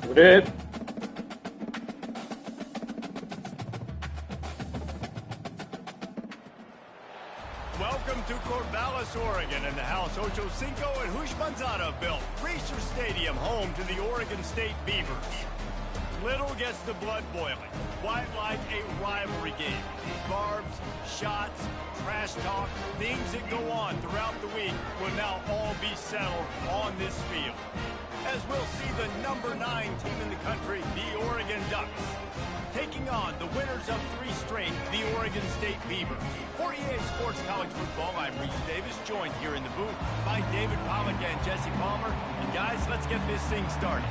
Rip. Welcome to Corvallis, Oregon, in the house Ocho Cinco and Hoosh Manzana built. Research Stadium, home to the Oregon State Beavers. Little gets the blood boiling. Quite like a rivalry game. Barbs, shots, trash talk, things that go on throughout the week will now all be settled on this field. As we'll see the number 9 team in the country, the Oregon Ducks, taking on the winners of 3 straight, the Oregon State Beavers. 48 Sports College Football, I'm Reese Davis, joined here in the booth by David Pollack and Jesse Palmer. And guys, let's get this thing started.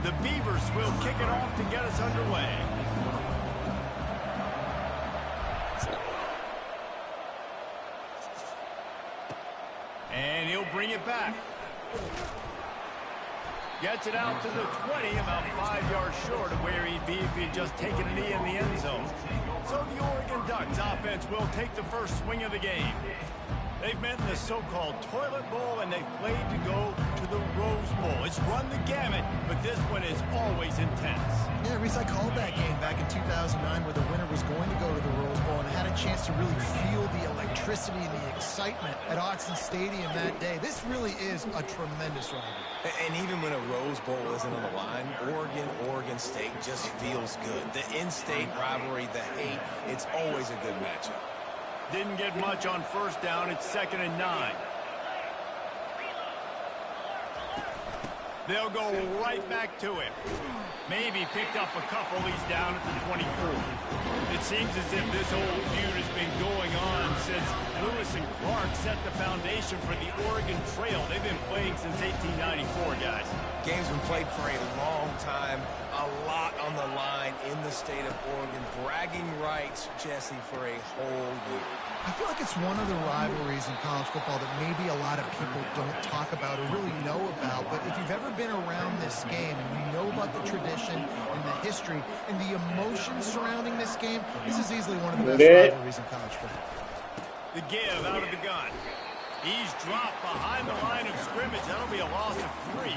The Beavers will kick it off to get us underway. And he'll bring it back. Gets it out to the 20, about 5 yards short of where he'd be if he'd just taken a knee in the end zone. So the Oregon Ducks offense will take the first swing of the game. They've met in the so-called Toilet Bowl, and they've played to go to the Rose Bowl. It's run the gamut, but this one is always intense. Yeah, Reese, I called that game back in 2009 where the winner was going to go to the Rose Bowl and had a chance to really feel the electricity and the excitement at Autzen Stadium that day. This really is a tremendous rivalry. And even when a Rose Bowl isn't on the line, Oregon State just feels good. The in-state rivalry, the hate, it's always a good matchup. Didn't get much on first down. It's 2nd and 9. They'll go right back to him. Maybe picked up a couple. He's down at the 24. It seems as if this old feud has been going on since Lewis and Clark set the foundation for the Oregon Trail. They've been playing since 1894, guys. Game's been played for a long time. A lot on the line in the state of Oregon. Bragging rights, Jesse, for a whole year. I feel like it's one of the rivalries in college football that maybe a lot of people don't talk about or really know about. But if you've ever been around this game and you know about the tradition and the history and the emotion surrounding this game, this is easily one of the best rivalries in college football. The give out of the gun. He's dropped behind the line of scrimmage. That'll be a loss of 3.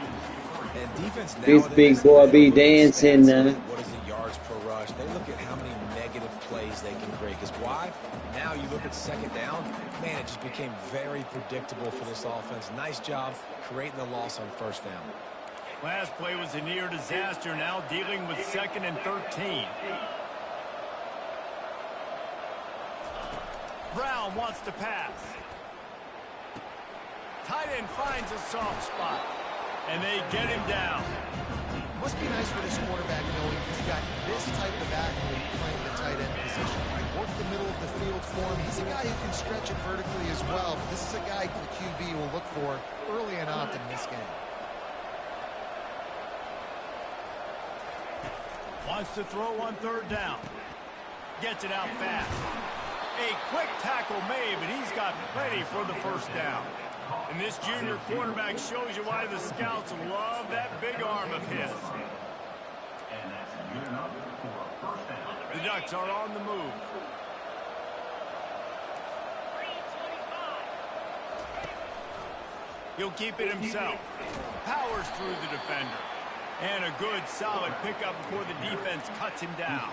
And defense This big boy be dancing now. What is the yards per rush? They look at how many negative plays they can create. Because why? Now you look at 2nd down. Man, it just became very predictable for this offense. Nice job creating the loss on 1st down. Last play was a near disaster. Now dealing with 2nd and 13. Brown wants to pass. Tight end finds a soft spot. And they get him down. Must be nice for this quarterback knowing he's got this type of athlete playing the tight end position. Work the middle of the field for him. He's a guy who can stretch it vertically as well. But this is a guy the QB will look for early and often in this game. Wants to throw on 3rd down. Gets it out fast. A quick tackle made, but he's got plenty for the 1st down. And this junior quarterback shows you why the scouts love that big arm of his. The Ducks are on the move. He'll keep it himself. Powers through the defender. And a good, solid pickup before the defense cuts him down.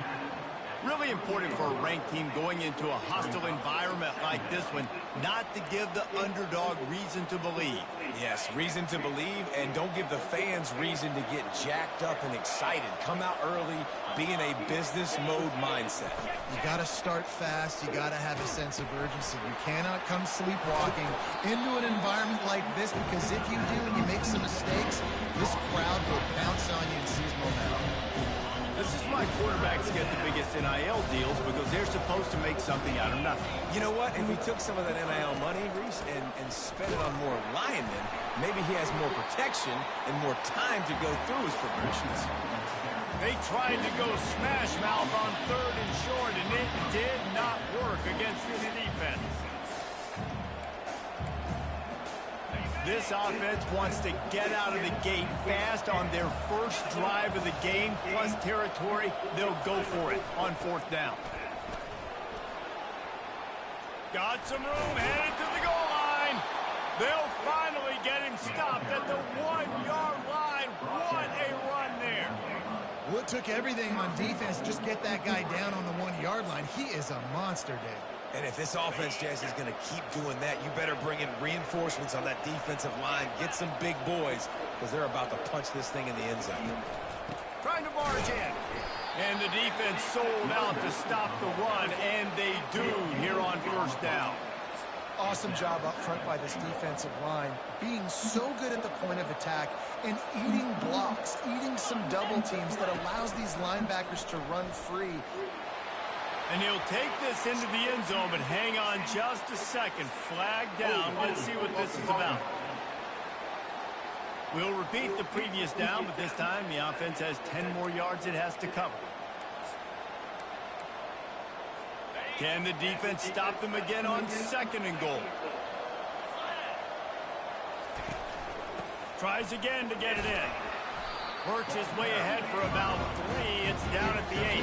Really important for a ranked team going into a hostile environment like this one, not to give the underdog reason to believe. Yes, reason to believe, and don't give the fans reason to get jacked up and excited. Come out early, be in a business mode mindset. You got to start fast. You got to have a sense of urgency. You cannot come sleepwalking into an environment like this, because if you do and you make some mistakes, this crowd will bounce on you and seize momentum. This is why quarterbacks get the biggest NIL deals, because they're supposed to make something out of nothing. You know what? If he took some of that NIL money, Reese, and spent it on more linemen, maybe he has more protection and more time to go through his progressions. They tried to go smash mouth on 3rd and short, and it did not work against this defense. This offense wants to get out of the gate fast on their first drive of the game, plus territory. They'll go for it on 4th down. Got some room, headed to the goal line. They'll finally stopped at the 1-yard line. What a run there. Well, it took everything on defense to just get that guy down on the 1-yard line. He is a monster, Dave. And if this offense, Jazz, is going to keep doing that, you better bring in reinforcements on that defensive line. Get some big boys, because they're about to punch this thing in the end zone. Trying to barge in. And the defense sold out to stop the run, and they do here on first down. Awesome job up front by this defensive line, being so good at the point of attack and eating blocks, eating some double teams that allows these linebackers to run free. And he'll take this into the end zone, but hang on just a second. Flag down. Let's see what this is about. We'll repeat the previous down, but this time the offense has 10 more yards it has to cover. Can the defense stop them again on 2nd and goal? Tries again to get it in. Works his way ahead for about 3. It's down at the 8.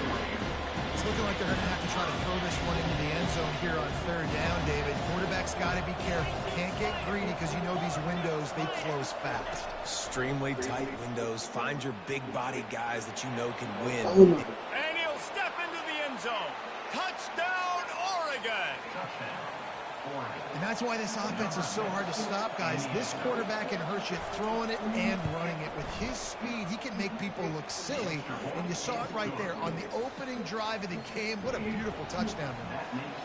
It's looking like they're going to have to try to throw this one into the end zone here on 3rd down, David. Quarterback's got to be careful. Can't get greedy because you know these windows, they close fast. Extremely tight windows. Find your big-bodied guys that you know can win. And he'll step into the end zone. Touchdown, Oregon! And that's why this offense is so hard to stop, guys. This quarterback can hurt you throwing it and running it. With his speed, he can make people look silly. And you saw it right there on the opening drive of the game. What a beautiful touchdown.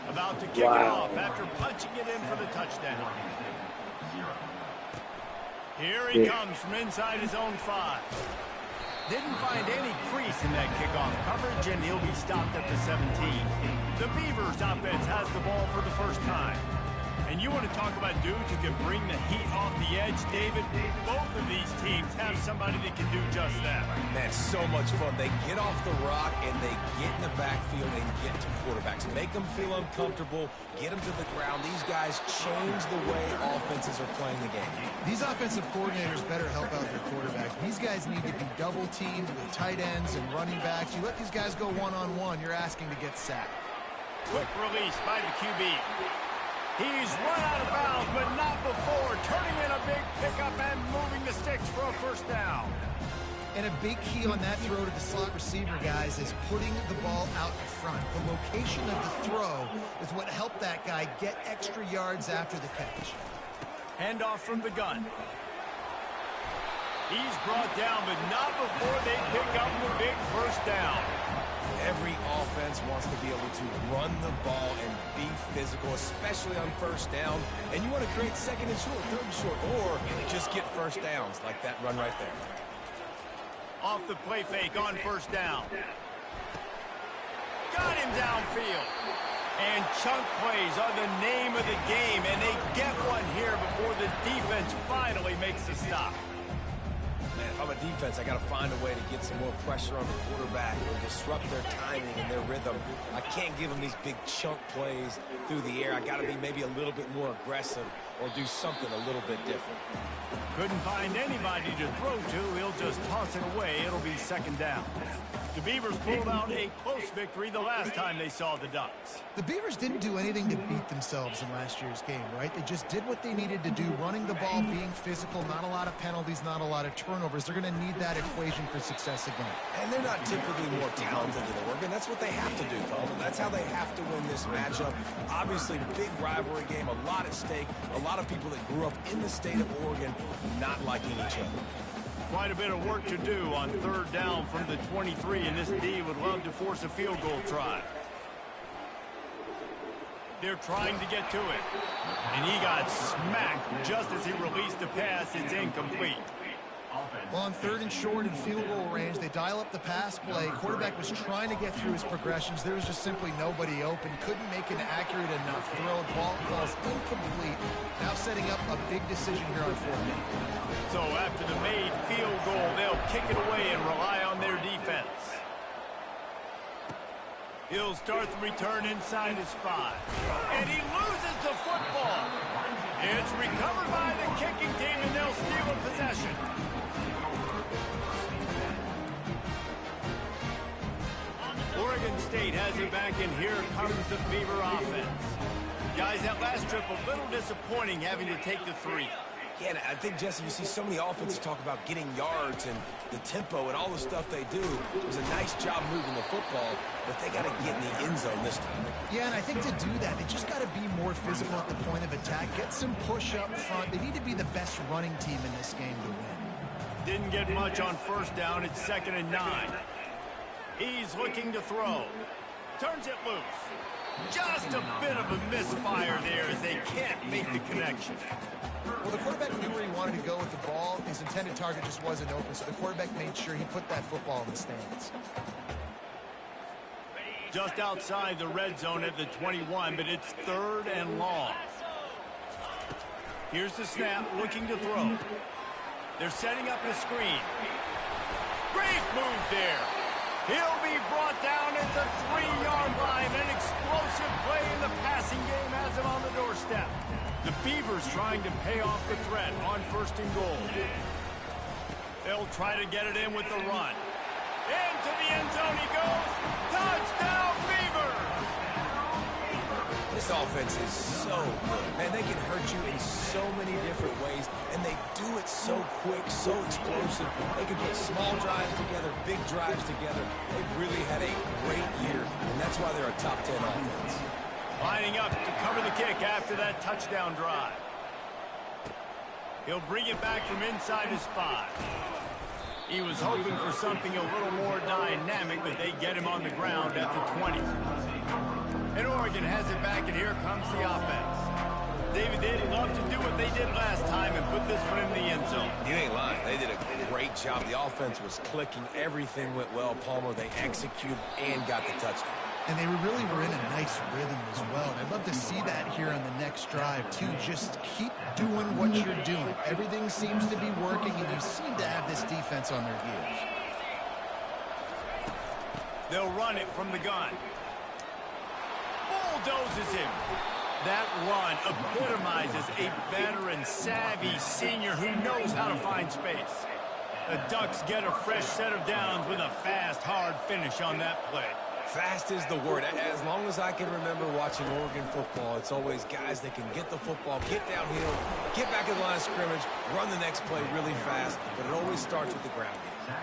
About to kick it off after punching it in for the touchdown. Here he comes from inside his own 5. Didn't find any crease in that kickoff coverage, and he'll be stopped at the 17. The Beavers offense has the ball for the first time. And you want to talk about dudes who can bring the heat off the edge, David? Both of these teams have somebody that can do just that. Man, so much fun. They get off the rock, and they get in the backfield and get to quarterbacks. Make them feel uncomfortable, get them to the ground. These guys change the way offenses are playing the game. These offensive coordinators better help out their quarterbacks. These guys need to be double-teamed with tight ends and running backs. You let these guys go one-on-one, you're asking to get sacked. Quick release by the QB. He's run out of bounds, but not before. Turning in a big pickup and moving the sticks for a first down. And a big key on that throw to the slot receiver, guys, is putting the ball out in front. The location of the throw is what helped that guy get extra yards after the catch. Handoff from the gun. He's brought down, but not before they pick up the big first down. Every offense wants to be able to run the ball and be physical, especially on first down. And you want to create 2nd and short, 3rd and short, or just get first downs like that run right there. Off the play fake on first down. Got him downfield. And chunk plays are the name of the game, and they get one here before the defense finally makes a stop. Man, if I'm a defense, I got to find a way to get some more pressure on the quarterback or disrupt their timing and their rhythm. I can't give them these big chunk plays through the air. I got to be maybe a little bit more aggressive or do something a little bit different. Couldn't find anybody to throw to. He'll just toss it away. It'll be 2nd down. The Beavers pulled out a close victory the last time they saw the Ducks. The Beavers didn't do anything to beat themselves in last year's game, right? They just did what they needed to do, running the ball, being physical, not a lot of penalties, not a lot of turnovers. They're going to need that equation for success again. And they're not typically more talented than Oregon. That's what they have to do, Coleman. That's how they have to win this matchup. Obviously, big rivalry game, a lot at stake. A lot of people that grew up in the state of Oregon not liking each other. Quite a bit of work to do on 3rd down from the 23, and this D would love to force a field goal try. They're trying to get to it, and he got smacked just as he released the pass. It's incomplete. Well, on 3rd and short and field goal range, they dial up the pass play. Quarterback was trying to get through his progressions. There was just simply nobody open. Couldn't make an accurate enough throw. Ball falls incomplete. Now setting up a big decision here on 4th down. So after the made field goal, they'll kick it away and rely on their defense. He'll start the return inside his 5. And he loses the football. It's recovered by the kicking team, and they'll steal a possession. Oregon State has it back, and here comes the Beaver offense. Guys, that last trip a little disappointing having to take the 3. Yeah, and I think, Jesse, you see so many offenses talk about getting yards and the tempo and all the stuff they do. It was a nice job moving the football, but they got to get in the end zone this time. Yeah, and I think to do that, they just got to be more physical at the point of attack, get some push up front. They need to be the best running team in this game to win. Didn't get much on first down. It's 2nd and 9. He's looking to throw. Turns it loose. Just a bit of a misfire there as they can't make the connection. Well, the quarterback knew where he wanted to go with the ball. His intended target just wasn't open, so the quarterback made sure he put that football in the stands. Just outside the red zone at the 21, but it's 3rd and long. Here's the snap, looking to throw. They're setting up a screen. Great move there. He'll be brought down at the 3-yard line. An explosive play in the passing game has him on the doorstep. The Beavers trying to pay off the threat on 1st and goal. They'll try to get it in with the run. Into the end zone he goes. Touchdown, Beavers! This offense is so good. Man, they can hurt you in so many different ways, and they do it so quick, so explosive. They can put small drives together, big drives together. They've really had a great year, and that's why they're a top 10 offense. Lining up to cover the kick after that touchdown drive. He'll bring it back from inside his 5. He was hoping for something a little more dynamic, but they get him on the ground at the 20. And Oregon has it back, and here comes the offense. David, they'd love to do what they did last time and put this one in the end zone. You ain't lying. They did a great job. The offense was clicking. Everything went well, Palmer. They executed and got the touchdown. And they really were in a nice rhythm as well. And I'd love to see that here on the next drive, too. Just keep doing what you're doing. Everything seems to be working, and you seem to have this defense on their heels. They'll run it from the gun. Bulldozes him. That run epitomizes a veteran, savvy senior who knows how to find space. The Ducks get a fresh set of downs with a fast, hard finish on that play. Fast is the word. As long as I can remember watching Oregon football, it's always guys that can get the football, get downhill, get back in the line of scrimmage, run the next play really fast, but it always starts with the ground game.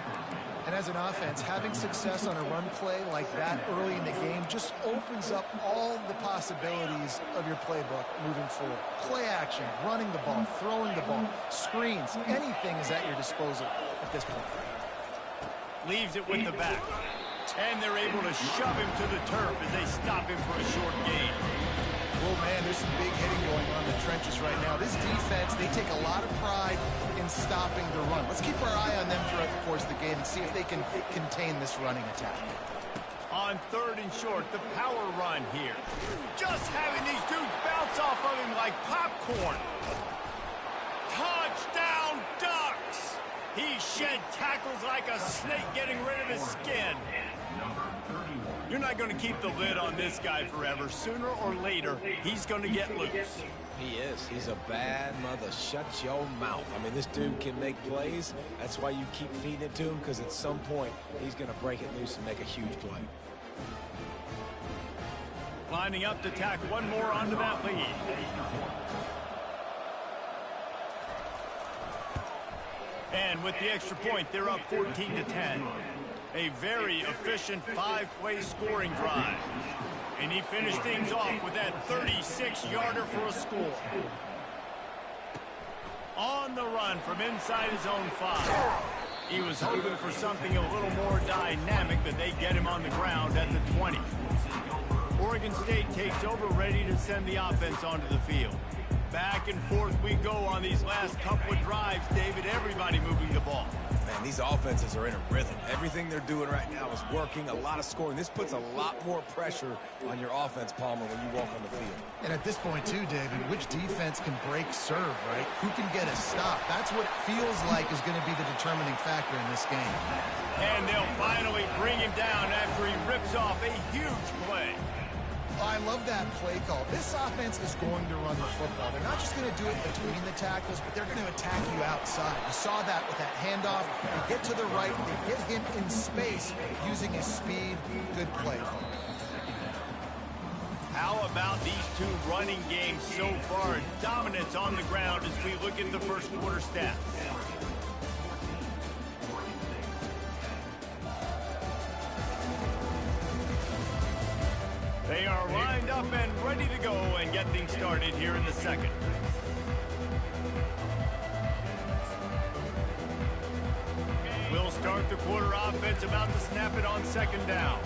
And as an offense, having success on a run play like that early in the game just opens up all the possibilities of your playbook moving forward. Play action, running the ball, throwing the ball, screens, anything is at your disposal at this point. Leaves it with the back. And they're able to shove him to the turf as they stop him for a short gain. Oh, man, there's some big hitting going on in the trenches right now. This defense, they take a lot of pride in stopping the run. Let's keep our eye on them throughout the course of the game and see if they can contain this running attack. On 3rd and short, the power run here. Just having these dudes bounce off of him like popcorn. Touchdown, Ducks! He shed tackles like a snake getting rid of his skin. You're not going to keep the lid on this guy forever. Sooner or later, he's going to get loose. He is. He's a bad mother. Shut your mouth. I mean, this dude can make plays. That's why you keep feeding it to him, because at some point, he's going to break it loose and make a huge play. Lining up to tack one more onto that lead. And with the extra point, they're up 14-10. A very efficient 5-play scoring drive. And he finished things off with that 36-yarder for a score. On the run from inside his own 5. He was hoping for something a little more dynamic, but they get him on the ground at the 20. Oregon State takes over, ready to send the offense onto the field. Back and forth we go on these last couple of drives, David. Everybody moving the ball. Man, these offenses are in a rhythm. Everything they're doing right now is working, a lot of scoring. This puts a lot more pressure on your offense, Palmer, when you walk on the field. And at this point, too, David, which defense can break serve, right? Who can get a stop? That's what it feels like is going to be the determining factor in this game. And they'll finally bring him down after he rips off a huge play. I love that play call. This offense is going to run the football. They're not just going to do it between the tackles, but they're going to attack you outside. You saw that with that handoff. They get to the right. They get him in space using his speed. Good play. How about these two running games so far? Dominance on the ground as we look at the first quarter stats. They are lined up and ready to go and get things started here in the second. We'll start the quarter offense about to snap it on second down.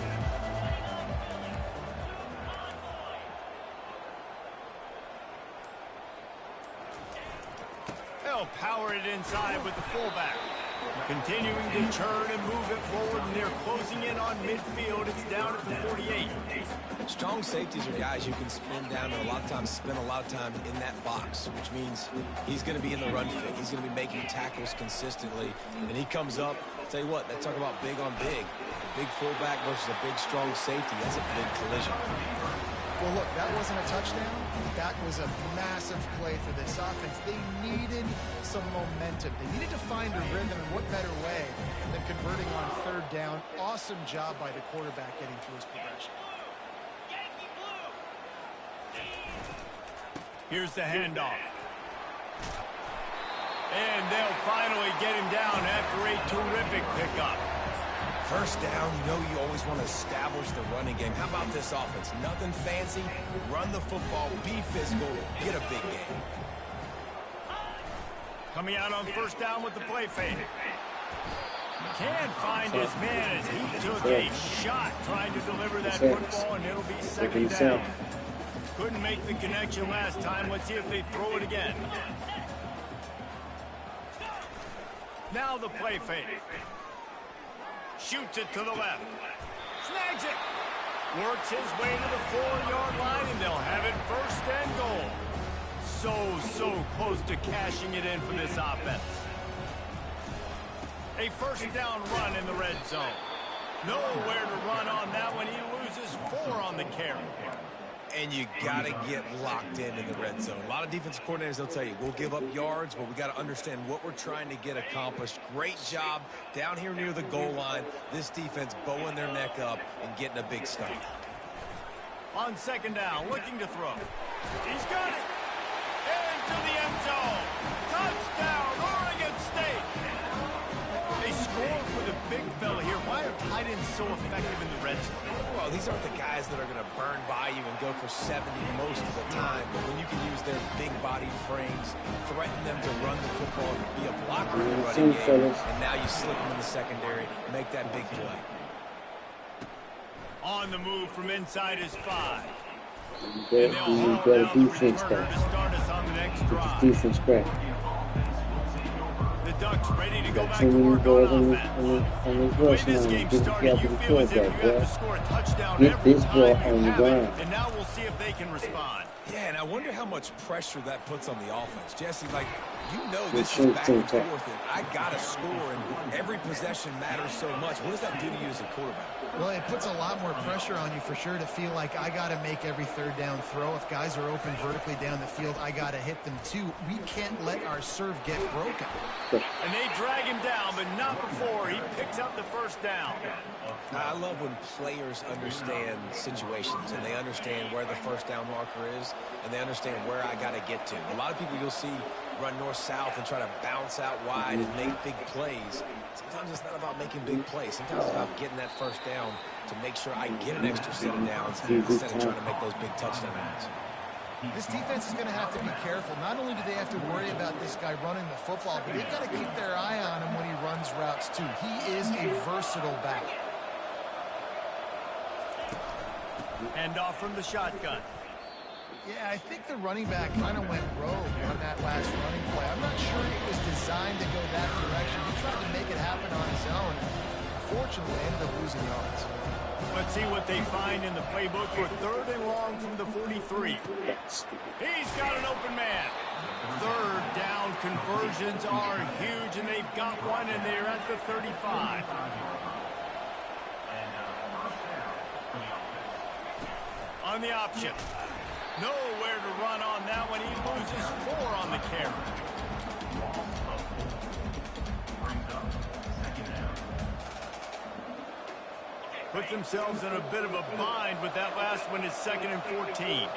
They'll power it inside with the fullback. Continuing to churn and move it forward, and they're closing in on midfield. It's down at the 48. Strong safeties are guys you can spin down and a lot of times spend a lot of time in that box, which means he's going to be in the run fit. He's going to be making tackles consistently, and he comes up. I'll tell you what, they talk about big on big. A big fullback versus a big, strong safety. That's a big collision. Well, look, that wasn't a touchdown. That was a massive play for this offense. They needed some momentum. They needed to find a rhythm, and what better way than converting on third down. Awesome job by the quarterback getting through his progression. Here's the handoff. And they'll finally get him down after a terrific pickup. First down, you know you always want to establish the running game. How about this offense? Nothing fancy. Run the football, be physical, get a big game. Coming out on first down with the play fake. Can't find his man as he took a shot trying to deliver that football, and it'll be second down. Couldn't make the connection last time. Let's see if they throw it again. Now the play fake. Shoots it to the left. Snags it. Works his way to the 4-yard line, and they'll have it first and goal. So close to cashing it in for this offense. A first down run in the red zone. Nowhere to run on that one. He loses 4 on the carry. And you got to get locked in the red zone. A lot of defensive coordinators, they'll tell you, we'll give up yards, but we got to understand what we're trying to get accomplished. Great job down here near the goal line. This defense bowing their neck up and getting a big stop. On second down, looking to throw. He's got it. Into the end zone. Touchdown, Oregon State. They score for the big fella here. Why are tight ends so effective in the red zone? Well, these aren't the guys that are going to burn by you and go for 70 most of the time. But when you can use their big-bodied frames, threaten them to run the football, be a blocker in the running game, and now you slip them in the secondary, make that big play. On the move from inside his 5. He's got a defense back. To start us on the next drive. Defense back. The Ducks ready to go back Too to many work balls on on offense. the rush This line. game Get started, the you feel as if you quarterback, have bro. to score a touchdown Get every this time ball you on the have ground. it. And now we'll see if they can respond. Yeah, and I wonder how much pressure that puts on the offense. Jesse, like, you know this is back and forth, and I got to score, and every possession matters so much. What does that do to you as a quarterback? Well, it puts a lot more pressure on you for sure to feel like I got to make every third down throw. If guys are open vertically down the field, I got to hit them too. We can't let our serve get broken. And they drag him down, but not before he picks up the first down. I love when players understand situations and they understand where the first down marker is and they understand where I got to get to. A lot of people you'll see run north-south and try to bounce out wide and make big plays. Sometimes it's not about making big plays. Sometimes it's about getting that first down to make sure I get an extra set of downs instead of trying to make those big touchdown runs. This defense is going to have to be careful. Not only do they have to worry about this guy running the football, but they've got to keep their eye on him when he runs routes too. He is a versatile back. Hand off from the shotgun. Yeah, I think the running back kind of went rogue on that last running play. I'm not sure it was designed to go that direction. He tried to make it happen on his own. Unfortunately, ended up losing yards. Let's see what they find in the playbook for third and long from the 43. He's got an open man. Third down conversions are huge, and they've got one, and they're at the 35. On the option. Nowhere to run on that one. He loses 4 on the carry. Put themselves in a bit of a bind, but that last one is 2nd and 14.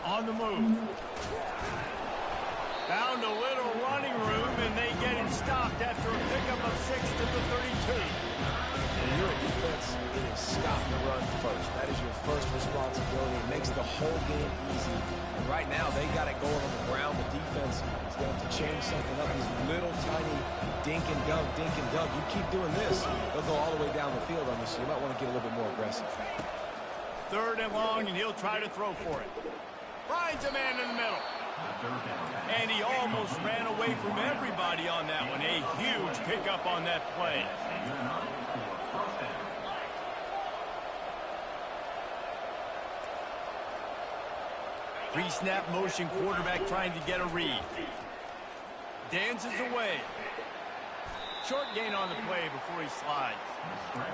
On the move. Found a little running room, and they get him stopped after a pickup of 6 to the 32. When you're a defense, it is stop the run first. That is your first responsibility. It makes the whole game easy. And right now, they got it going on the ground. The defense is going to have to change something up. These little tiny dink and dunk, dink and dunk. You keep doing this, they'll go all the way down the field on you, so you might want to get a little bit more aggressive. 3rd and long, and he'll try to throw for it. Finds a man in the middle. And he almost ran away from everybody on that one. A huge pickup on that play. Pre-snap motion quarterback trying to get a read. Dances away. Short gain on the play before he slides.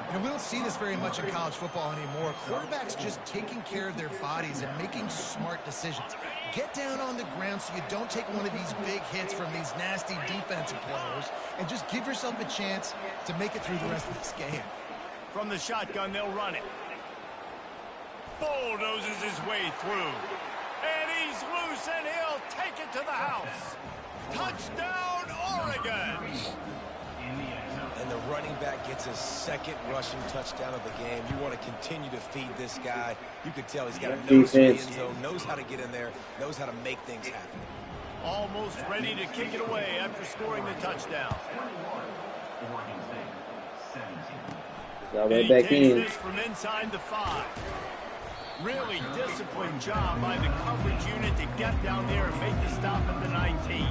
You know, we don't see this very much in college football anymore. Quarterbacks just taking care of their bodies and making smart decisions. Get down on the ground so you don't take one of these big hits from these nasty defensive players, and just give yourself a chance to make it through the rest of this game. From the shotgun, they'll run it. Bulldozes his way through. And he's loose, and he'll take it to the house. Touchdown, Oregon! And the running back gets his 2nd rushing touchdown of the game. You want to continue to feed this guy. You can tell he's got a nose for the end zone, knows how to get in there, knows how to make things happen. Almost ready to kick it away after scoring the touchdown. Got right back in. This from inside the 5. Really disciplined job by the coverage unit to get down there and make the stop at the 19.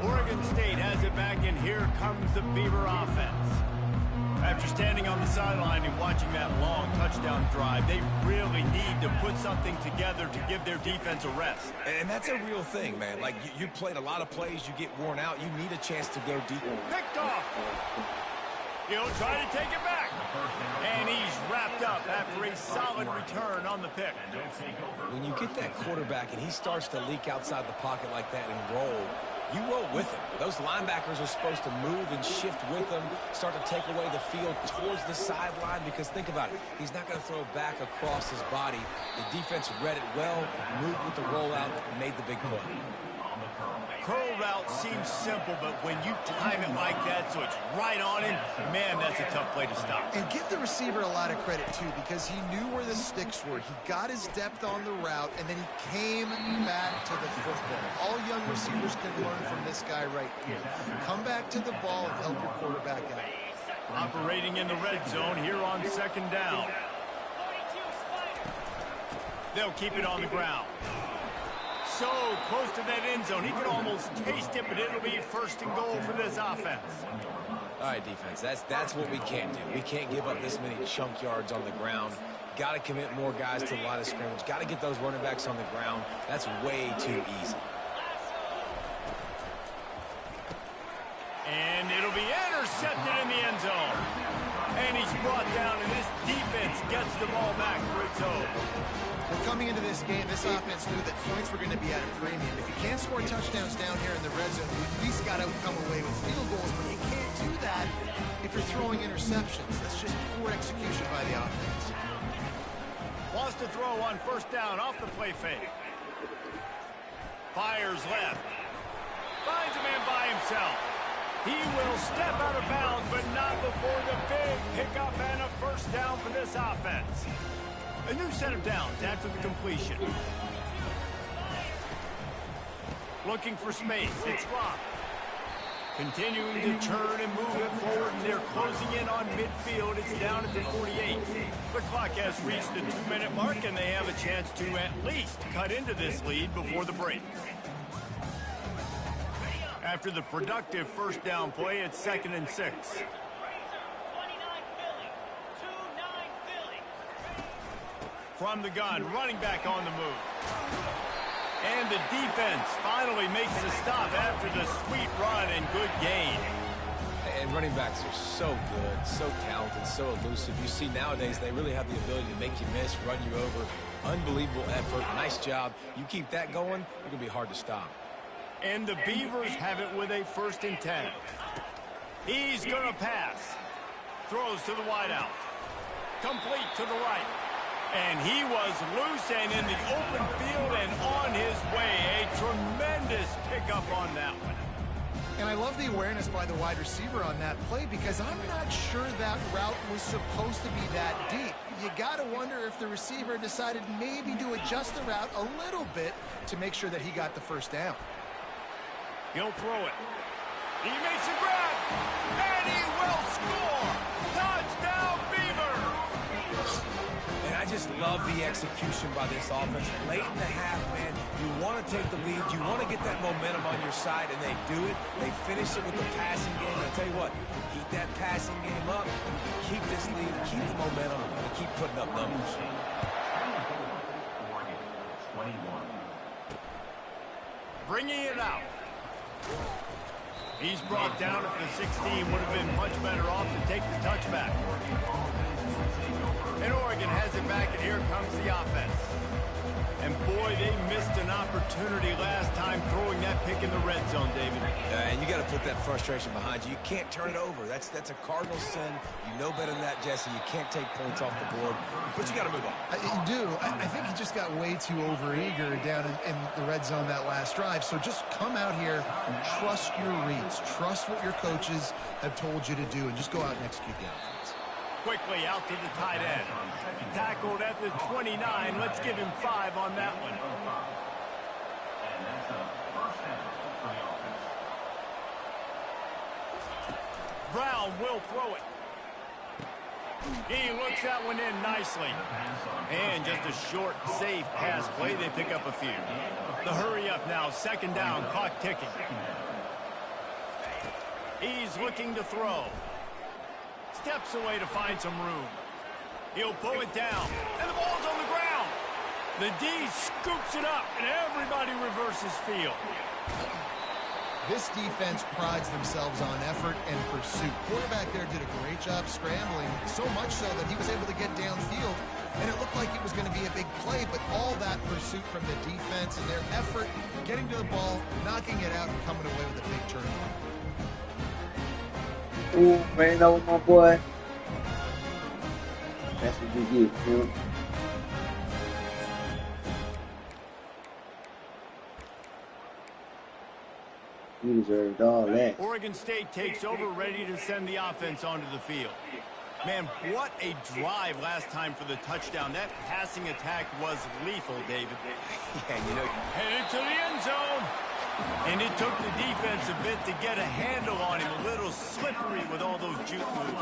Oregon State has it back, and here comes the Beaver offense. After standing on the sideline and watching that long touchdown drive, they really need to put something together to give their defense a rest. And that's a real thing, man. Like, you played a lot of plays, you get worn out, you need a chance to go deep. Picked off. He'll try to take it back. And he's wrapped up after a solid return on the pick. When you get that quarterback and he starts to leak outside the pocket like that and roll, you roll with him. Those linebackers are supposed to move and shift with him, start to take away the field towards the sideline, because think about it. He's not going to throw back across his body. The defense read it well, moved with the rollout, and made the big play. Curl route seems simple, but when you time it like that so it's right on him, man, that's a tough play to stop. And give the receiver a lot of credit, too, because he knew where the sticks were. He got his depth on the route, and then he came back to the football. All young receivers can learn from this guy right here. Come back to the ball and help your quarterback out. Operating in the red zone here on 2nd down. They'll keep it on the ground. So close to that end zone. He could almost taste it, but it'll be 1st and goal for this offense. All right, defense, that's what we can't do. We can't give up this many chunk yards on the ground. Got to commit more guys to the line of scrimmage. Got to get those running backs on the ground. That's way too easy. And it'll be intercepted in the end zone. And he's brought down, and this defense gets the ball back for its own. Well, coming into this game, this offense knew that points were going to be at a premium. If you can't score touchdowns down here in the red zone, you at least got to come away with field goals, but you can't do that if you're throwing interceptions. That's just poor execution by the offense. Wants to throw on 1st down off the play fake. Fires left. Finds a man by himself. He will step out of bounds, but not before the big pickup and a 1st down for this offense. A new set of downs after the completion. Looking for space. It's blocked. Continuing to turn and move it forward, and they're closing in on midfield. It's down at the 48. The clock has reached the 2-minute mark, and they have a chance to at least cut into this lead before the break. After the productive 1st down play, it's 2nd and 6. From the gun, running back on the move. And the defense finally makes a stop after the sweet run and good gain. And running backs are so good, so talented, so elusive. You see nowadays they really have the ability to make you miss, run you over. Unbelievable effort. Nice job. You keep that going, it's going to be hard to stop. And the Beavers have it with a 1st and 10. He's going to pass. Throws to the wideout. Complete to the right. And he was loose and in the open field and on his way. A tremendous pickup on that one. And I love the awareness by the wide receiver on that play because I'm not sure that route was supposed to be that deep. You got to wonder if the receiver decided maybe to adjust the route a little bit to make sure that he got the first down. He'll throw it. He makes a grab, and he will score. Touchdown, Beavers! And I just love the execution by this offense. Late in the half, man, you want to take the lead. You want to get that momentum on your side, and they do it. They finish it with the passing game. I tell you what, keep that passing game up, keep this lead, keep the momentum, and keep putting up numbers. Bringing it out. He's brought down at the 16. Would have been much better off to take the touchback. And Oregon has it back, and here comes the offense. And boy, they missed an opportunity last time throwing that pick in the red zone, David. And you got to put that frustration behind you. You can't turn it over. That's a cardinal sin. You know better than that, Jesse. You can't take points off the board, but you got to move on. You do. I think he just got way too overeager down in the red zone that last drive. So just come out here and trust your reads. Trust what your coaches have told you to do, and just go out and execute the offense. Quickly out to the tight end. Tackled at the 29. Let's give him 5 on that one. Brown will throw it. He looks that one in nicely. And just a short, safe pass play. They pick up a few. The hurry up now. Second down. Clock ticking. He's looking to throw. Steps away to find some room. He'll pull it down, and the ball's on the ground. The D scoops it up, and everybody reverses field. This defense prides themselves on effort and pursuit. Quarterback there did a great job scrambling, so much so that he was able to get downfield, and it looked like it was going to be a big play, but all that pursuit from the defense and their effort, getting to the ball, knocking it out, and coming away with a big turnover. Ooh, ran over my boy. That's what you get, dude. You deserved all that. Oregon State takes over, ready to send the offense onto the field. Man, what a drive last time for the touchdown. That passing attack was lethal, David. Yeah, you know. Headed to the end zone. And it took the defense a bit to get a handle on him. A little slippery with all those juke moves.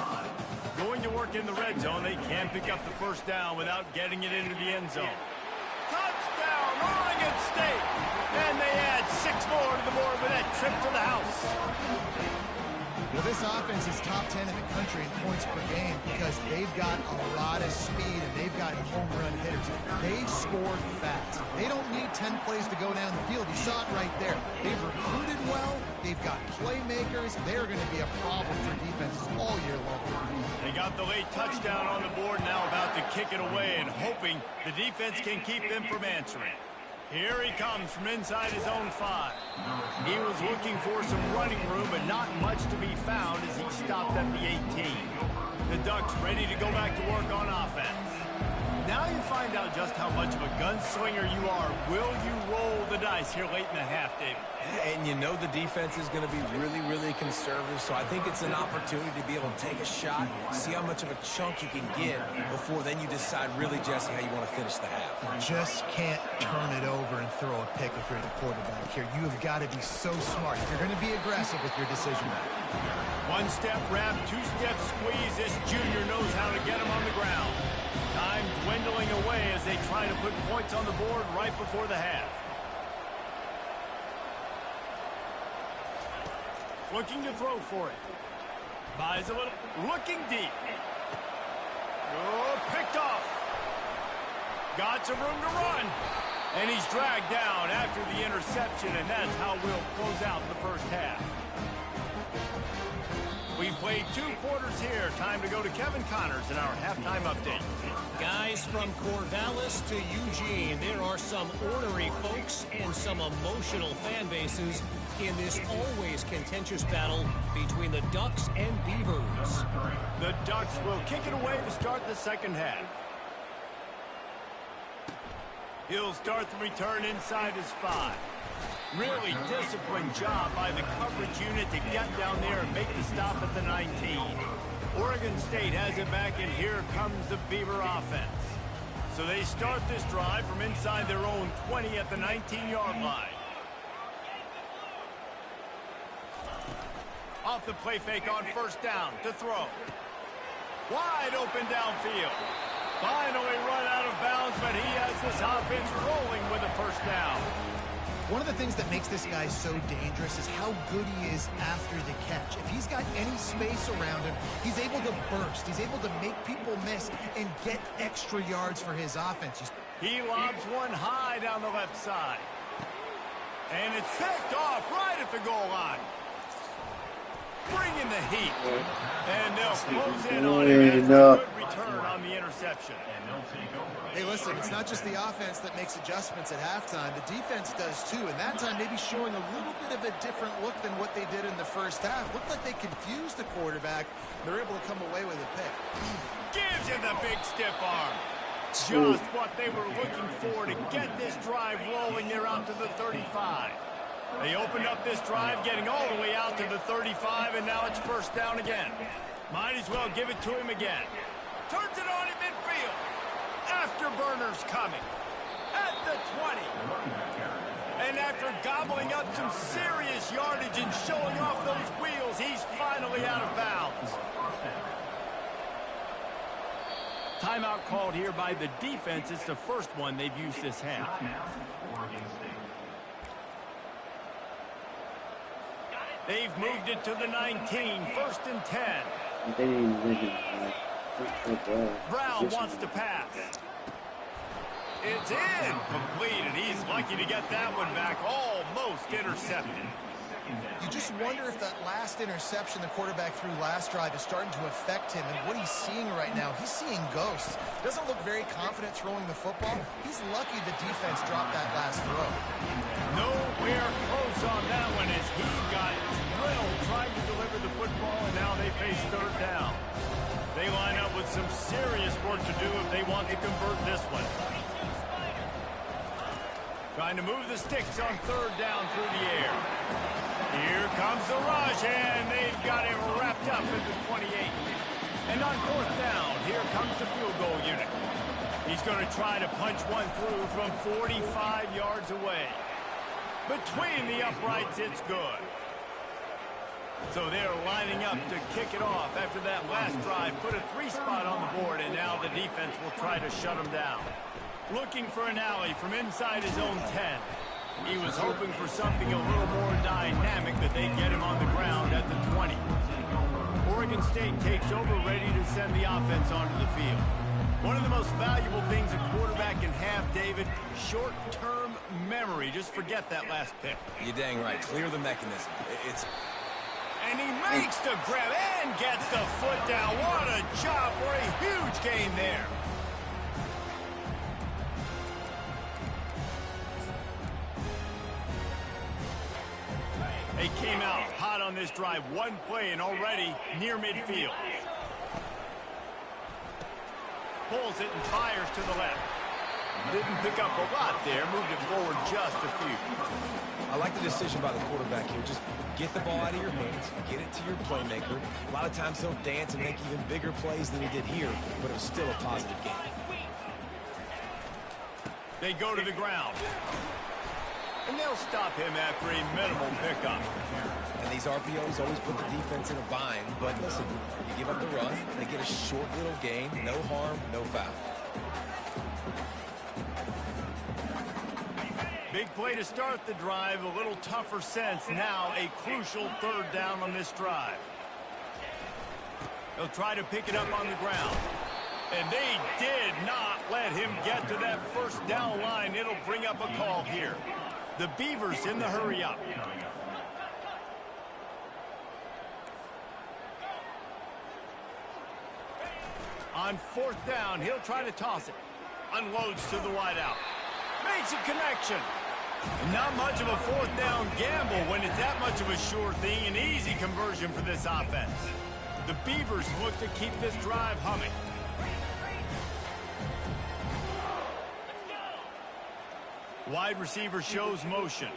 Going to work in the red zone. They can't pick up the first down without getting it into the end zone. Touchdown, Oregon State! And they add 6 more to the board with that trip to the house. Well, this offense is top 10 in the country in points per game because they've got a lot of speed and they've got home run hitters. They score fast. They don't need 10 plays to go down the field. You saw it right there. They've recruited well. They've got playmakers. They're going to be a problem for defenses all year long. They got the late touchdown on the board, now about to kick it away and hoping the defense can keep them from answering. Here he comes from inside his own 5. He was looking for some running room, but not much to be found as he stopped at the 18. The Ducks ready to go back to work on offense. Now you find out just how much of a gunslinger you are. Will you roll the dice here late in the half, David? And you know the defense is going to be really, really conservative, so I think it's an opportunity to be able to take a shot, see how much of a chunk you can get before then you decide really, Jesse, how you want to finish the half. Just can't turn it over and throw a pick if you're the quarterback here. You have got to be so smart. You're going to be aggressive with your decision making. 1-step wrap, 2-step squeeze. This junior knows how to get him on the ground. Time dwindling away as they try to put points on the board right before the half. Looking to throw for it. Buys a little. Looking deep. Oh, picked off. Got some room to run. And he's dragged down after the interception, and that's how we'll close out the first half. We've played 2 quarters here. Time to go to Kevin Connors in our halftime update. Guys, from Corvallis to Eugene, there are some ornery folks and some emotional fan bases in this always contentious battle between the Ducks and Beavers. The Ducks will kick it away to start the second half. He'll start the return inside his 5. Really disciplined job by the coverage unit to get down there and make the stop at the 19. Oregon State has it back, and here comes the Beaver offense. So they start this drive from inside their own 20 at the 19-yard line. Off the play fake on first down to throw. Wide open downfield. Finally run out of bounds, but he has this offense rolling with a first down. One of the things that makes this guy so dangerous is how good he is after the catch. If he's got any space around him, he's able to burst. He's able to make people miss and get extra yards for his offense. He lobs one high down the left side. And it's picked off right at the goal line. Bringing the heat. And they'll close in on him. Good return on the interception. Hey, listen, it's not just the offense that makes adjustments at halftime. The defense does too, and that time maybe showing a little bit of a different look than what they did in the first half. Looked like they confused the quarterback. They're able to come away with a pick. Gives him the big stiff arm. Just what they were looking for to get this drive rolling. They're out to the 35. They opened up this drive, getting all the way out to the 35, and now it's first down again. Might as well give it to him again. Turns it on in midfield. Afterburners coming. At the 20. And after gobbling up some serious yardage and showing off those wheels, he's finally out of bounds. Timeout called here by the defense. It's the first one they've used this half. They've moved it to the 19, first and 10. Brown wants to pass. It's in, completed. He's lucky to get that one back, almost intercepted. You just wonder if that last interception the quarterback threw last drive is starting to affect him and what he's seeing right now. He's seeing ghosts. Doesn't look very confident throwing the football. He's lucky the defense dropped that last throw. Nowhere close on that one as he got drilled trying to deliver the football, and now they face third down. They line up with some serious work to do if they want to convert this one. Trying to move the sticks on third down through the air. Here comes the rush, and they've got him wrapped up at the 28. And on fourth down, here comes the field goal unit. He's going to try to punch one through from 45 yards away. Between the uprights, it's good. So they're lining up to kick it off after that last drive. Put a 3-spot on the board, and now the defense will try to shut them down. Looking for an alley from inside his own 10. He was hoping for something a little more dynamic that they'd get him on the ground at the 20. Oregon State takes over, ready to send the offense onto the field. One of the most valuable things a quarterback can have, David, short-term memory. Just forget that last pick. You're dang right. Clear the mechanism. And he makes the grab and gets the foot down. What a job for a huge gain there. They came out hot on this drive. One play and already near midfield. Pulls it and fires to the left. Didn't pick up a lot there. Moved it forward just a few. I like the decision by the quarterback here. Just get the ball out of your hands, get it to your playmaker. A lot of times he'll dance and make even bigger plays than he did here, but it was still a positive game. They go to the ground. And they'll stop him after a minimal pickup. And these RPOs always put the defense in a bind. But listen, you give up the run, they get a short little gain, no harm, no foul. Big play to start the drive, a little tougher sense. Now a crucial third down on this drive. They'll try to pick it up on the ground. And they did not let him get to that first down line. It'll bring up a call here. The Beavers in the hurry up. On 4th down, he'll try to toss it. Unloads to the wideout. Makes a connection. And not much of a 4th down gamble when it's that much of a sure thing. An easy conversion for this offense. The Beavers look to keep this drive humming. Wide receiver shows motion.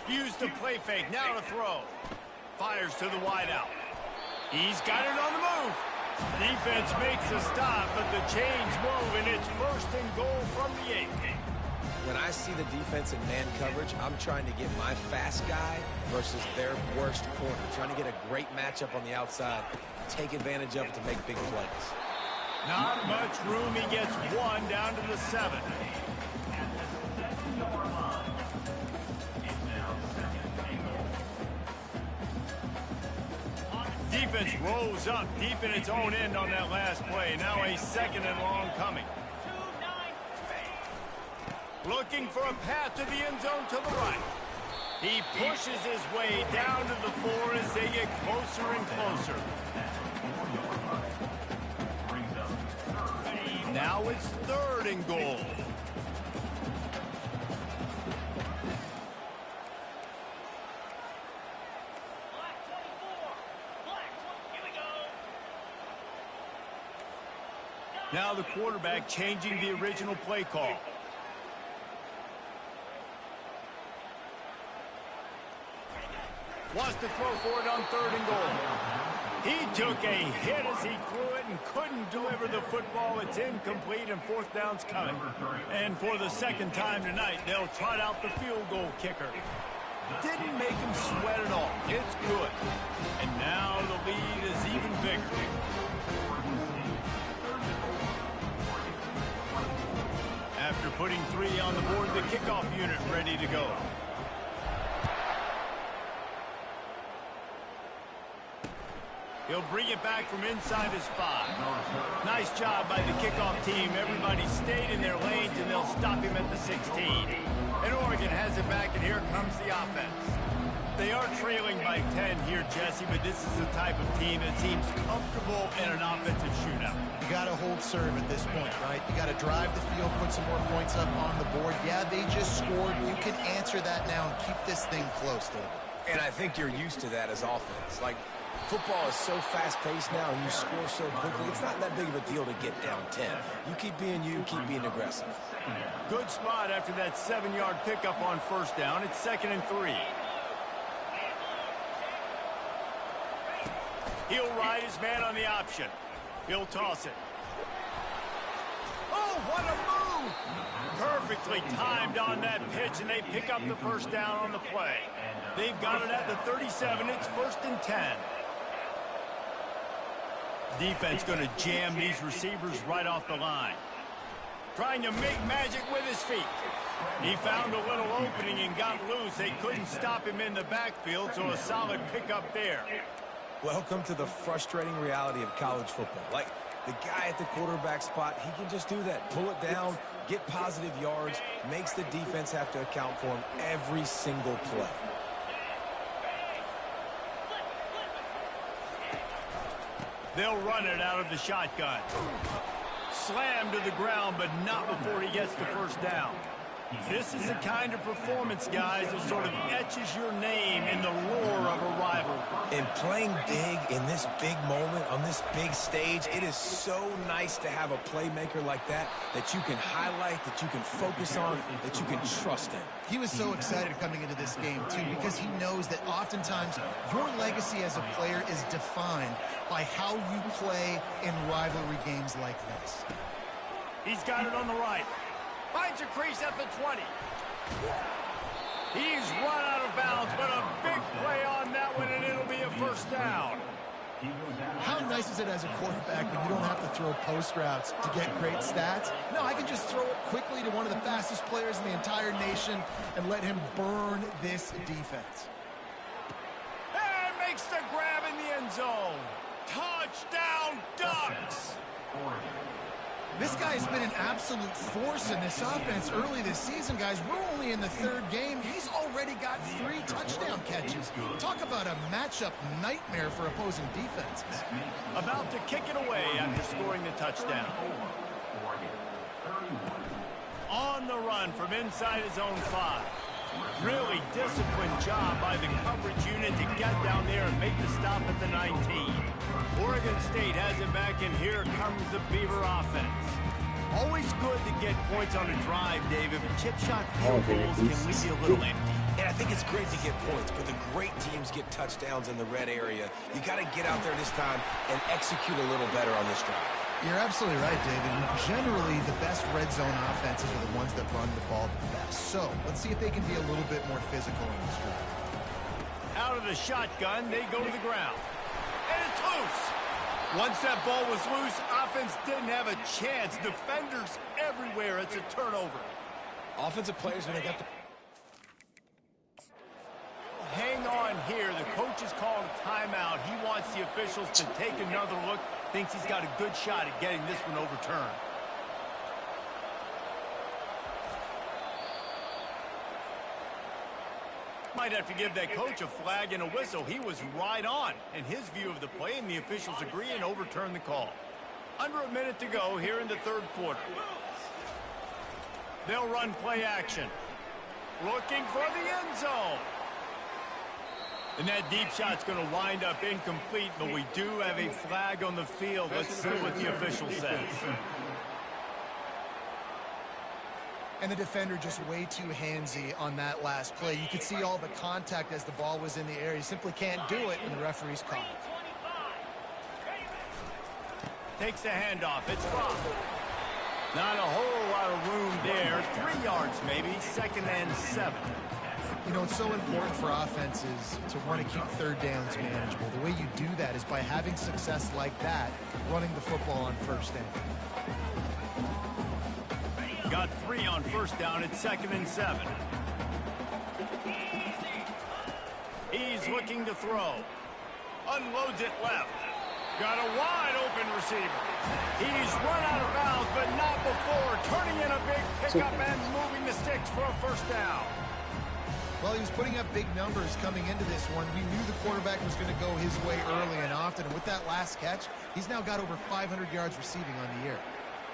Used the play fake, now to throw. Fires to the wideout. He's got it on the move. Defense makes a stop, but the chains move, and it's 1st and goal from the 8. When I see the defense in man coverage, I'm trying to get my fast guy versus their worst corner. Trying to get a great matchup on the outside, take advantage of it to make big plays. Not much room. He gets 1 down to the 7. Defense rolls up deep in its own end on that last play. Now a 2nd and long coming. Looking for a path to the end zone to the right. He pushes his way down to the 4 as they get closer and closer. Now it's 3rd and goal. Now the quarterback changing the original play call. Wants to throw for it on 3rd and goal. He took a hit as he threw it and couldn't deliver the football. It's incomplete and 4th down's coming. And for the 2nd time tonight, they'll trot out the field goal kicker. Didn't make him sweat at all. It's good. And now the lead is even bigger. After putting 3 on the board, the kickoff unit ready to go. He'll bring it back from inside his 5. Nice job by the kickoff team. Everybody stayed in their lanes, and they'll stop him at the 16. And Oregon has it back, and here comes the offense. They are trailing by 10 here, Jesse, but this is the type of team that seems comfortable in an offensive shootout. You got to hold serve at this point, right? You got to drive the field, put some more points up on the board. Yeah, they just scored. You can answer that now and keep this thing close, David. And I think you're used to that as offense. Like, football is so fast-paced now, and you score so quickly, it's not that big of a deal to get down 10. You keep being you, keep being aggressive. Good spot after that 7-yard pickup on 1st down. It's 2nd and 3. He'll ride his man on the option. He'll toss it. Oh, what a move! Perfectly timed on that pitch, and they pick up the 1st down on the play. They've got it at the 37. It's 1st and 10. Defense going to jam these receivers right off the line. Trying to make magic with his feet. He found a little opening and got loose. They couldn't stop him in the backfield, so a solid pickup there. Welcome to the frustrating reality of college football. Like, the guy at the quarterback spot, he can just do that. Pull it down, get positive yards, makes the defense have to account for him every single play. They'll run it out of the shotgun. Slammed to the ground, but not before he gets the 1st down. This is the kind of performance, guys, that sort of etches your name in the lore of a rivalry. And playing big in this big moment, on this big stage, it is so nice to have a playmaker like that that you can highlight, that you can focus on, that you can trust in. He was so excited coming into this game, too, because he knows that oftentimes your legacy as a player is defined by how you play in rivalry games like this. He's got it on the right. Finds a crease at the 20. He's run out of bounds, but a big play on that one, and it'll be a 1st down. How nice is it as a quarterback when you don't have to throw post routes to get great stats? No, I can just throw it quickly to one of the fastest players in the entire nation and let him burn this defense. And makes the grab in the end zone. Touchdown, Ducks! This guy's been an absolute force in this offense early this season, guys. We're only in the third game. He's already got 3 touchdown catches. Talk about a matchup nightmare for opposing defenses. About to kick it away after scoring the touchdown. On the run from inside his own 5. Really disciplined job by the coverage unit to get down there and make the stop at the 19. Oregon State has it back, and here comes the Beaver offense. Always good to get points on a drive, David, but chip shot field goals can leave you a little empty. And I think it's great to get points, but the great teams get touchdowns in the red area. You got to get out there this time and execute a little better on this drive. You're absolutely right, David. Generally, the best red zone offenses are the ones that run the ball the best. So let's see if they can be a little bit more physical in this drive. Out of the shotgun, they go to the ground. And it's loose. Once that ball was loose, offense didn't have a chance. Defenders everywhere. It's a turnover. Offensive players, when they got the... Hang on here. The coach is calling timeout. He wants the officials to take another look. Thinks he's got a good shot at getting this one overturned. Might have to give that coach a flag and a whistle. He was right on in his view of the play, and the officials agree and overturn the call. Under a minute to go here in the third quarter. They'll run play action. Looking for the end zone. And that deep shot's going to wind up incomplete, but we do have a flag on the field. Let's see what the official says. And the defender just way too handsy on that last play. You could see all the contact as the ball was in the air. He simply can't do it, and the referee's caught it. Takes the handoff. It's dropped. Not a whole lot of room there. 3 yards maybe. 2nd and 7. You know, it's so important for offenses to want to keep third downs manageable. The way you do that is by having success like that, running the football on first down. Got 3 on first down. It's 2nd and 7. He's looking to throw. Unloads it left. Got a wide open receiver. He's run out of bounds, but not before turning in a big pickup and moving the sticks for a first down. Well, he was putting up big numbers coming into this one. We knew the quarterback was going to go his way early and often. And with that last catch, he's now got over 500 yards receiving on the year.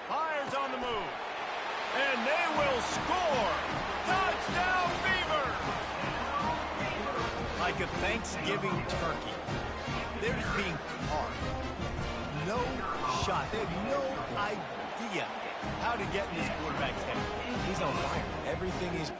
Fires on the move. And they will score. Touchdown, Beavers! Like a Thanksgiving turkey. They're just being carved. No shot. They have no idea how to get in this quarterback's head. He's on fire. Everything he's...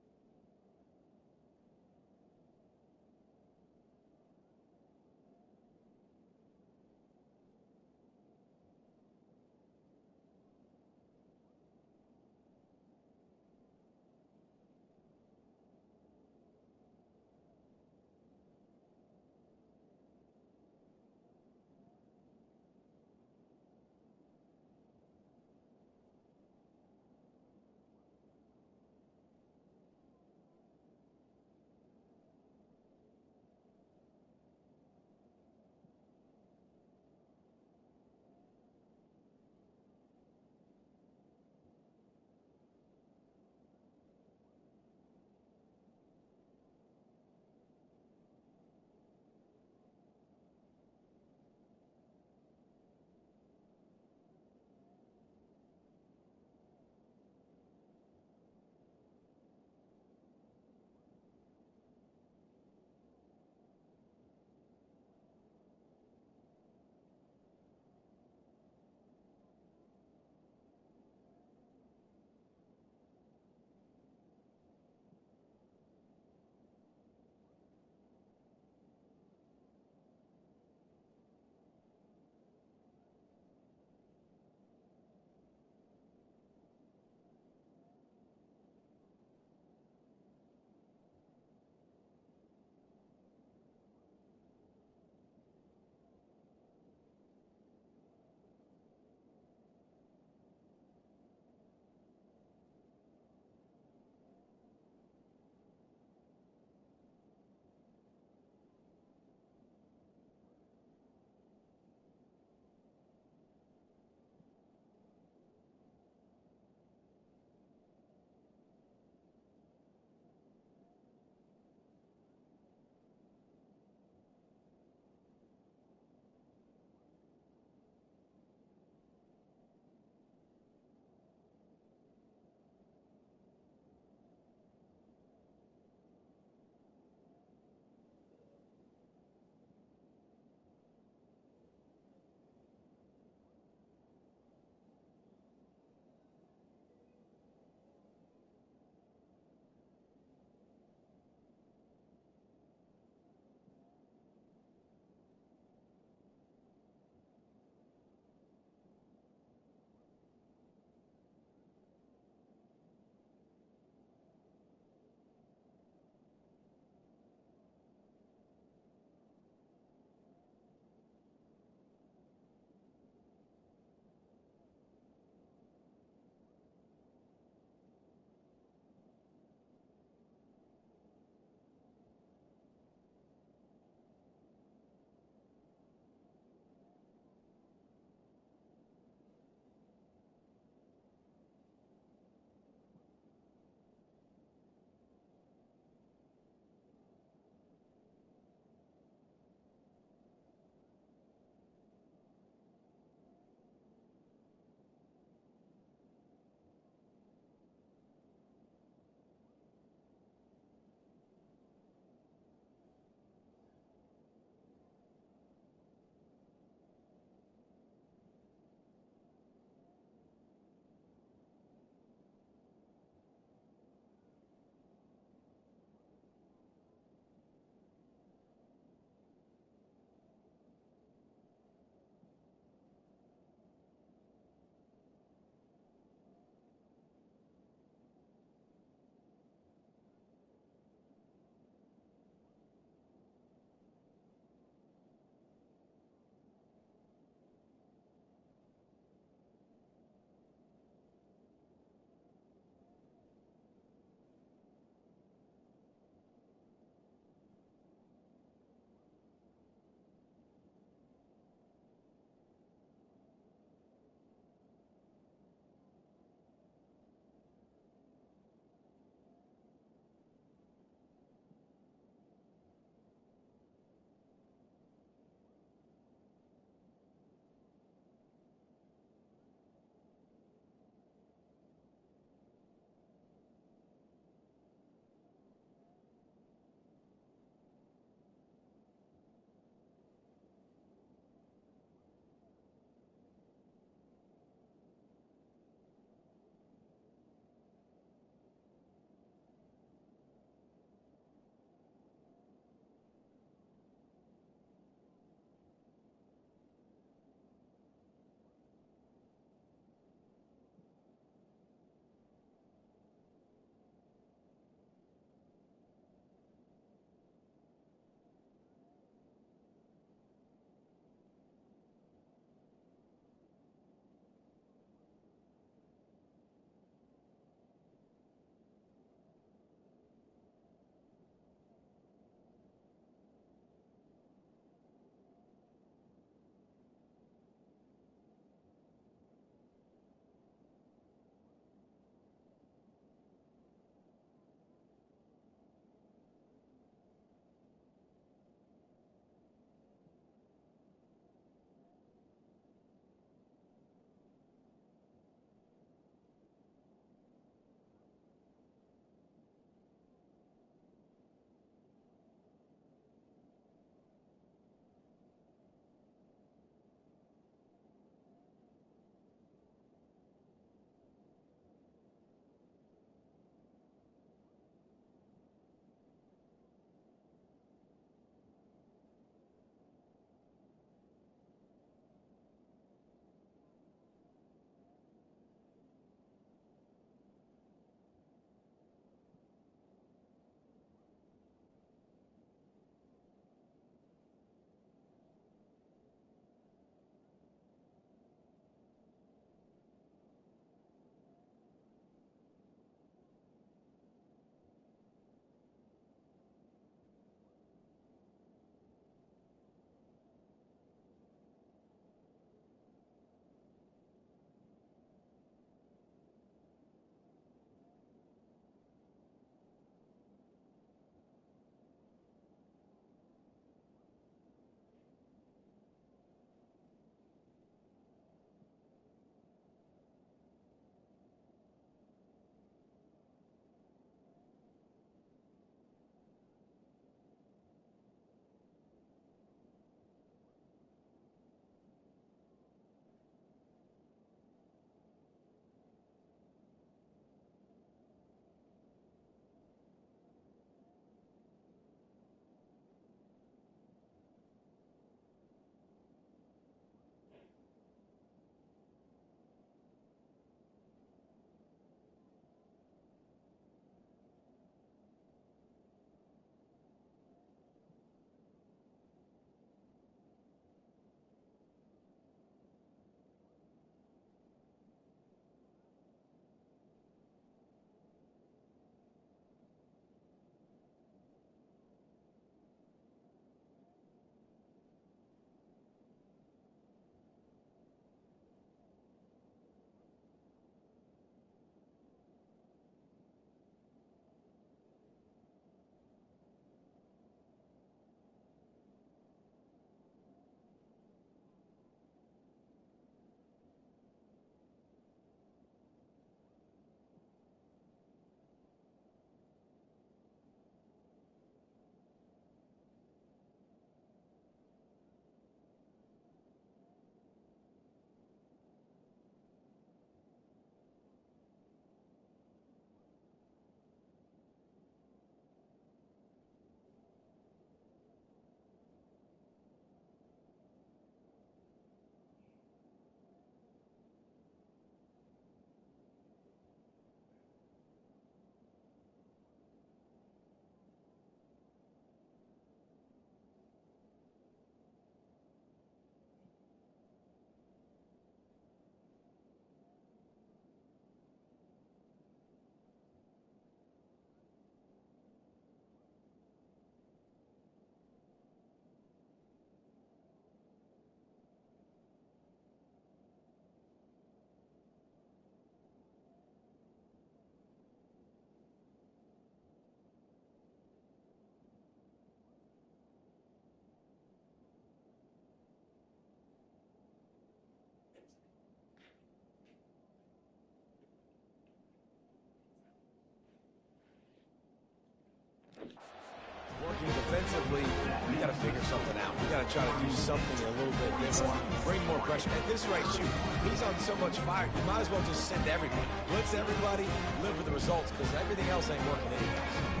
offensively, we got to figure something out. We got to try to do something a little bit different, bring more pressure. At this rate, shoot, he's on so much fire, you might as well just send everybody. Blitz everybody, live with the results, because everything else ain't working anyways.